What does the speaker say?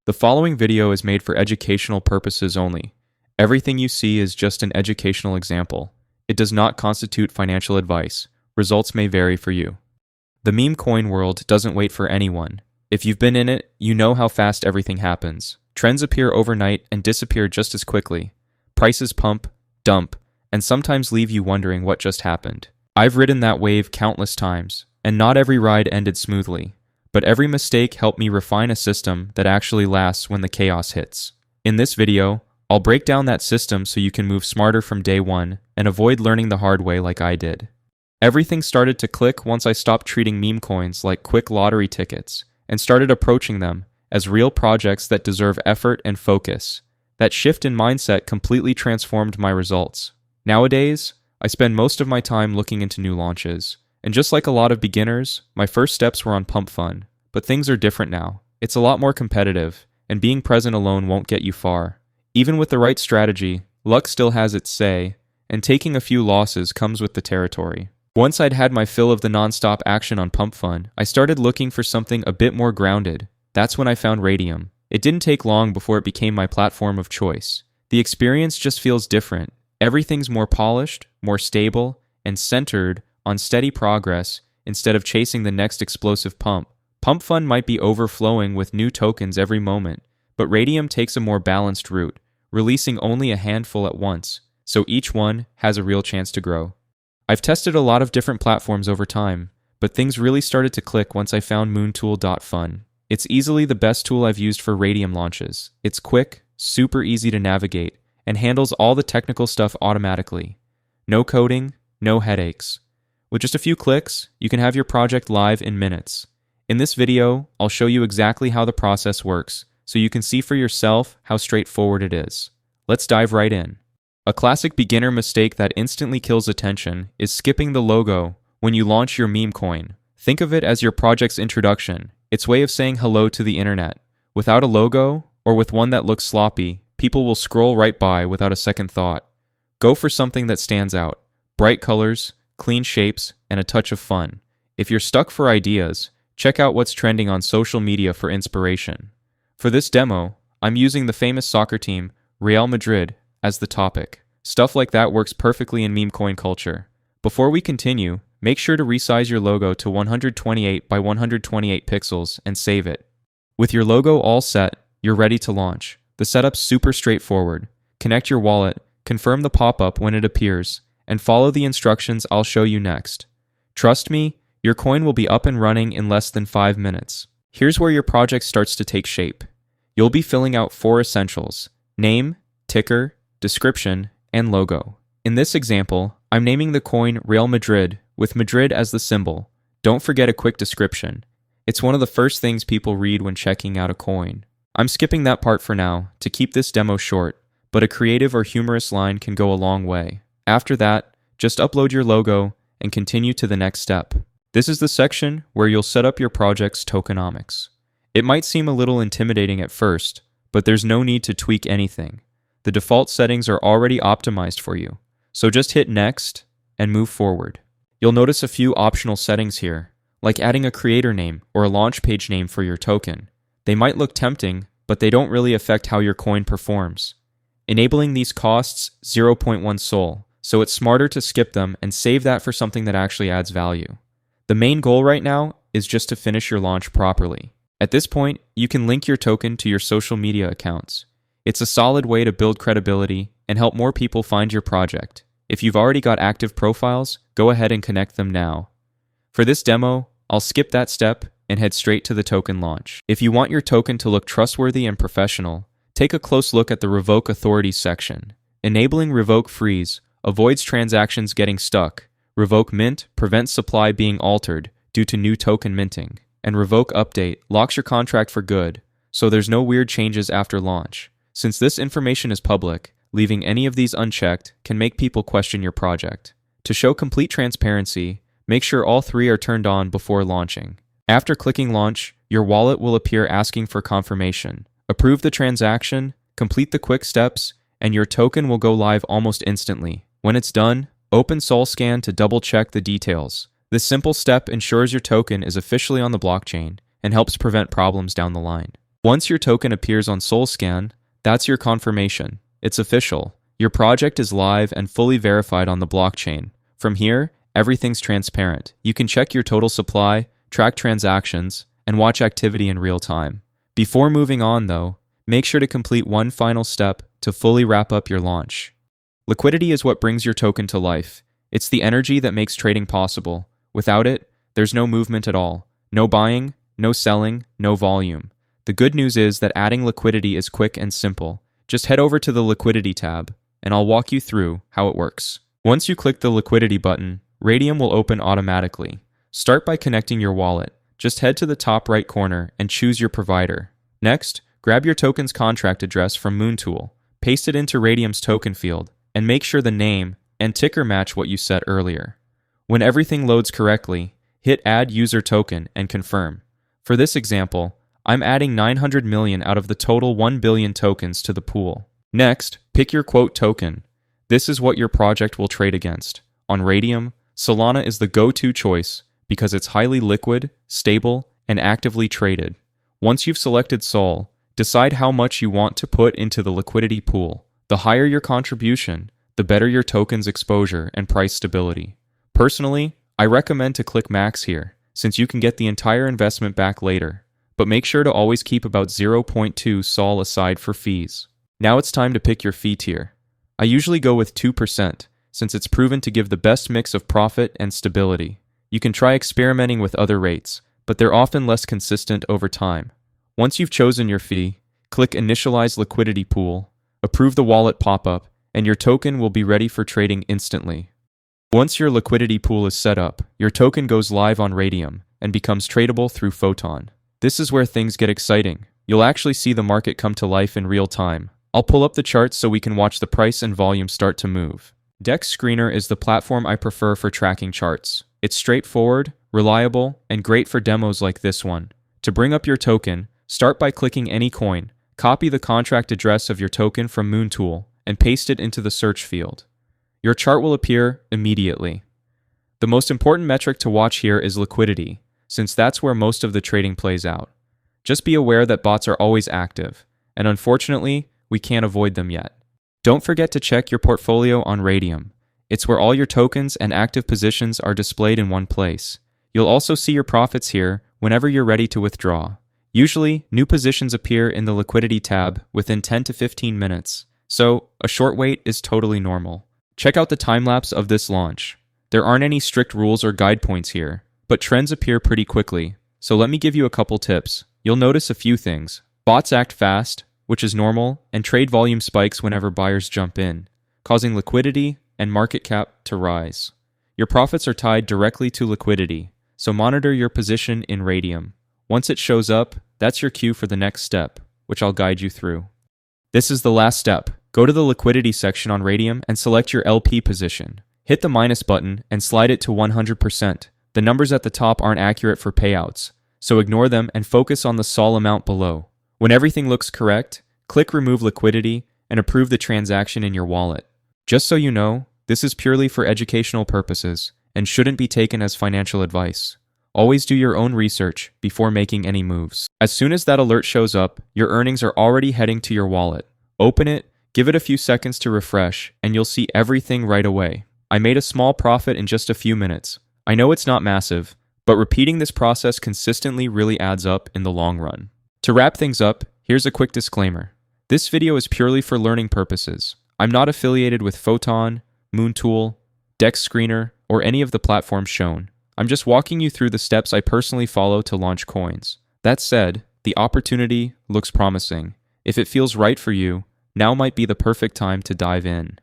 The following video is made for educational purposes only. Everything you see is just an educational example. It does not constitute financial advice. Results may vary for you. The Memecoin world doesn't wait for anyone. If you've been in it, you know how fast everything happens. Trends appear overnight and disappear just as quickly. Prices pump, dump, and sometimes leave you wondering what just happened. I've ridden that wave countless times, and not every ride ended smoothly. But every mistake helped me refine a system that actually lasts when the chaos hits. In this video, I'll break down that system so you can move smarter from day one and avoid learning the hard way like I did. Everything started to click once I stopped treating meme coins like quick lottery tickets and started approaching them as real projects that deserve effort and focus. That shift in mindset completely transformed my results. Nowadays, I spend most of my time looking into new launches. And just like a lot of beginners, my first steps were on Pump Fun. But things are different now. It's a lot more competitive, and being present alone won't get you far. Even with the right strategy, luck still has its say, and taking a few losses comes with the territory. Once I'd had my fill of the non-stop action on Pump Fun, I started looking for something a bit more grounded. That's when I found Raydium. It didn't take long before it became my platform of choice. The experience just feels different. Everything's more polished, more stable, and centered on steady progress instead of chasing the next explosive pump. Pump Fun might be overflowing with new tokens every moment, but Raydium takes a more balanced route, releasing only a handful at once, so each one has a real chance to grow. I've tested a lot of different platforms over time, but things really started to click once I found moontool.fun. It's easily the best tool I've used for Raydium launches. It's quick, super easy to navigate, and handles all the technical stuff automatically. No coding, no headaches. With just a few clicks, you can have your project live in minutes. In this video, I'll show you exactly how the process works, so you can see for yourself how straightforward it is. Let's dive right in. A classic beginner mistake that instantly kills attention is skipping the logo when you launch your meme coin. Think of it as your project's introduction, its way of saying hello to the internet. Without a logo, or with one that looks sloppy, people will scroll right by without a second thought. Go for something that stands out. Bright colors, clean shapes, and a touch of fun. If you're stuck for ideas, check out what's trending on social media for inspiration. For this demo, I'm using the famous soccer team, Real Madrid, as the topic. Stuff like that works perfectly in meme coin culture. Before we continue, make sure to resize your logo to 128 by 128 pixels and save it. With your logo all set, you're ready to launch. The setup's super straightforward. Connect your wallet, confirm the pop-up when it appears, and follow the instructions I'll show you next. Trust me, your coin will be up and running in less than 5 minutes. Here's where your project starts to take shape. You'll be filling out 4 essentials: name, ticker, description, and logo. In this example, I'm naming the coin Real Madrid with Madrid as the symbol. Don't forget a quick description. It's one of the first things people read when checking out a coin. I'm skipping that part for now to keep this demo short, but a creative or humorous line can go a long way. After that, just upload your logo and continue to the next step. This is the section where you'll set up your project's tokenomics. It might seem a little intimidating at first, but there's no need to tweak anything. The default settings are already optimized for you, so just hit Next and move forward. You'll notice a few optional settings here, like adding a creator name or a launch page name for your token. They might look tempting, but they don't really affect how your coin performs. Enabling these costs 0.1 Sol, so it's smarter to skip them and save that for something that actually adds value. The main goal right now is just to finish your launch properly. At this point, you can link your token to your social media accounts. It's a solid way to build credibility and help more people find your project. If you've already got active profiles, go ahead and connect them now. For this demo, I'll skip that step and head straight to the token launch. If you want your token to look trustworthy and professional, take a close look at the Revoke Authorities section. Enabling Revoke Freeze avoids transactions getting stuck. Revoke Mint prevents supply being altered due to new token minting. And Revoke Update locks your contract for good, so there's no weird changes after launch. Since this information is public, leaving any of these unchecked can make people question your project. To show complete transparency, make sure all 3 are turned on before launching. After clicking launch, your wallet will appear asking for confirmation. Approve the transaction, complete the quick steps, and your token will go live almost instantly. When it's done, open SolScan to double-check the details. This simple step ensures your token is officially on the blockchain and helps prevent problems down the line. Once your token appears on SolScan, that's your confirmation. It's official. Your project is live and fully verified on the blockchain. From here, everything's transparent. You can check your total supply, track transactions, and watch activity in real time. Before moving on, though, make sure to complete one final step to fully wrap up your launch. Liquidity is what brings your token to life. It's the energy that makes trading possible. Without it, there's no movement at all. No buying, no selling, no volume. The good news is that adding liquidity is quick and simple. Just head over to the Liquidity tab, and I'll walk you through how it works. Once you click the Liquidity button, Raydium will open automatically. Start by connecting your wallet. Just head to the top right corner and choose your provider. Next, grab your token's contract address from Moontool, paste it into Raydium's token field, and make sure the name and ticker match what you set earlier. When everything loads correctly, hit Add User Token and confirm. For this example, I'm adding 900 million out of the total 1 billion tokens to the pool. Next, pick your quote token. This is what your project will trade against. On Raydium, Solana is the go-to choice because it's highly liquid, stable, and actively traded. Once you've selected Sol, decide how much you want to put into the liquidity pool. The higher your contribution, the better your token's exposure and price stability. Personally, I recommend to click Max here, since you can get the entire investment back later. But make sure to always keep about 0.2 Sol aside for fees. Now it's time to pick your fee tier. I usually go with 2%, since it's proven to give the best mix of profit and stability. You can try experimenting with other rates, but they're often less consistent over time. Once you've chosen your fee, click Initialize Liquidity Pool, approve the wallet pop-up, and your token will be ready for trading instantly. Once your liquidity pool is set up, your token goes live on Raydium and becomes tradable through Photon. This is where things get exciting. You'll actually see the market come to life in real time. I'll pull up the charts so we can watch the price and volume start to move. DEX Screener is the platform I prefer for tracking charts. It's straightforward, reliable, and great for demos like this one. To bring up your token, start by clicking any coin, copy the contract address of your token from Moontool, and paste it into the search field. Your chart will appear immediately. The most important metric to watch here is liquidity, since that's where most of the trading plays out. Just be aware that bots are always active, and unfortunately, we can't avoid them yet. Don't forget to check your portfolio on Raydium. It's where all your tokens and active positions are displayed in one place. You'll also see your profits here whenever you're ready to withdraw. Usually, new positions appear in the Liquidity tab within 10 to 15 minutes, so a short wait is totally normal. Check out the time-lapse of this launch. There aren't any strict rules or guide points here, but trends appear pretty quickly, so let me give you a couple tips. You'll notice a few things. Bots act fast, which is normal, and trade volume spikes whenever buyers jump in, causing liquidity and market cap to rise. Your profits are tied directly to liquidity, so monitor your position in Raydium. Once it shows up, that's your cue for the next step, which I'll guide you through. This is the last step. Go to the liquidity section on Raydium and select your LP position. Hit the minus button and slide it to 100%. The numbers at the top aren't accurate for payouts, so ignore them and focus on the Sol amount below. When everything looks correct, click Remove Liquidity and approve the transaction in your wallet. Just so you know, this is purely for educational purposes and shouldn't be taken as financial advice. Always do your own research before making any moves. As soon as that alert shows up, your earnings are already heading to your wallet. Open it, give it a few seconds to refresh, and you'll see everything right away. I made a small profit in just a few minutes. I know it's not massive, but repeating this process consistently really adds up in the long run. To wrap things up, here's a quick disclaimer. This video is purely for learning purposes. I'm not affiliated with Photon, Moontool, DEX Screener, or any of the platforms shown. I'm just walking you through the steps I personally follow to launch coins. That said, the opportunity looks promising. If it feels right for you, now might be the perfect time to dive in.